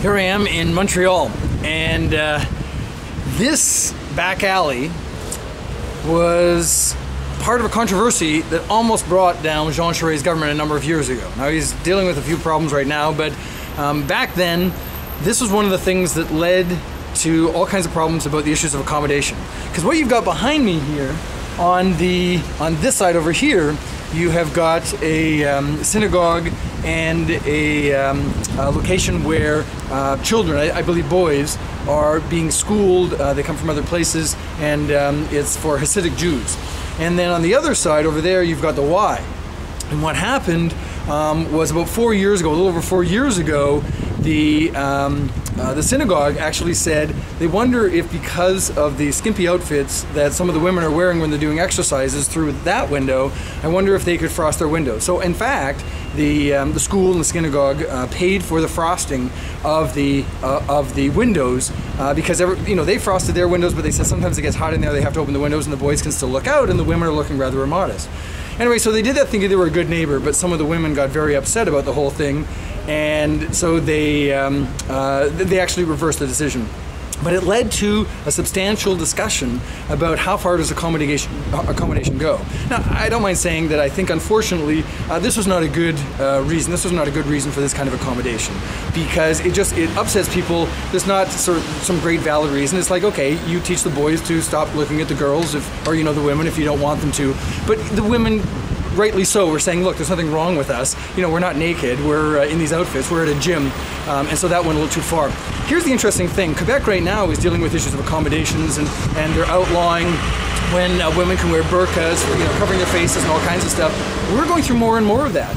Here I am in Montreal, and this back alley was part of a controversy that almost brought down Jean Charest's government a number of years ago. Now he's dealing with a few problems right now, but back then this was one of the things that led to all kinds of problems about the issues of accommodation. Because what you've got behind me here on this side over here, you have got a synagogue and a location where children, I believe boys, are being schooled. They come from other places, and it's for Hasidic Jews. And then on the other side over there, you've got the Y. And what happened was about 4 years ago, a little over 4 years ago, the synagogue actually said they wonder if, because of the skimpy outfits that some of the women are wearing when they're doing exercises through that window, I wonder if they could frost their windows. So in fact, the school and the synagogue paid for the frosting of the windows because they frosted their windows, but they said sometimes it gets hot in there, they have to open the windows and the boys can still look out, and the women are looking rather immodest. Anyway, so they did that thinking they were a good neighbor, but some of the women got very upset about the whole thing, and so they actually reversed the decision. But it led to a substantial discussion about how far does accommodation go. Now, I don't mind saying that I think, unfortunately, this was not a good reason. This was not a good reason for this kind of accommodation, because it upsets people. There's not sort of some great valid reason. It's like, okay, you teach the boys to stop looking at the girls, or the women, if you don't want them to. But the women, rightly so, we're saying, look, there's nothing wrong with us. We're not naked. We're in these outfits. We're at a gym. And so that went a little too far. Here's the interesting thing. Quebec right now is dealing with issues of accommodations, and they're outlawing when women can wear burqas, covering their faces and all kinds of stuff. We're going through more and more of that.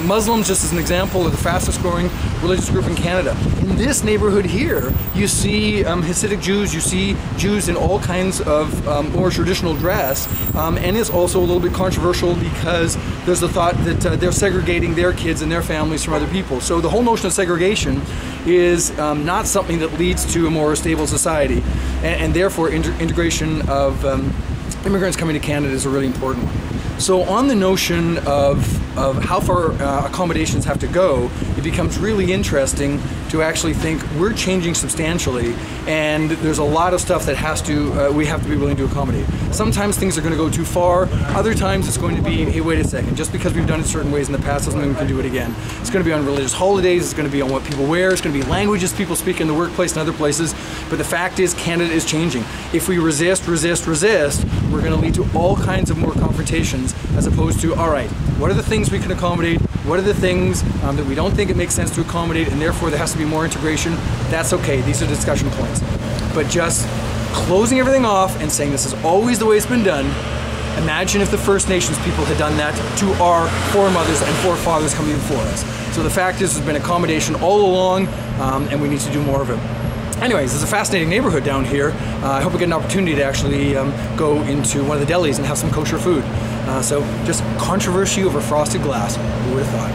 Muslims, just as an example, are the fastest growing religious group in Canada. In this neighborhood here, you see Hasidic Jews, you see Jews in all kinds of more traditional dress, and it's also a little bit controversial because there's the thought that they're segregating their kids and their families from other people. So the whole notion of segregation is not something that leads to a more stable society, and therefore integration of immigrants coming to Canada is a really important one. So on the notion of how far accommodations have to go, it becomes really interesting to actually think we're changing substantially, and there's a lot of stuff that we have to be willing to accommodate. Sometimes things are going to go too far. Other times it's going to be, hey, wait a second, just because we've done it certain ways in the past doesn't mean we can do it again. It's going to be on religious holidays, it's going to be on what people wear, it's going to be languages people speak in the workplace and other places. But the fact is, Canada is changing. If we resist, we're going to lead to all kinds of more confrontations, as opposed to, all right, what are the things we can accommodate? What are the things that we don't think it makes sense to accommodate, and therefore there has to be more integration? That's okay. These are discussion points. But just closing everything off and saying this is always the way it's been done. Imagine if the First Nations people had done that to our foremothers and forefathers coming before us. So the fact is, there's been accommodation all along, and we need to do more of it. Anyways, it's a fascinating neighborhood down here. I hope we get an opportunity to actually go into one of the delis and have some kosher food. So just controversy over frosted glass. Who would have thought?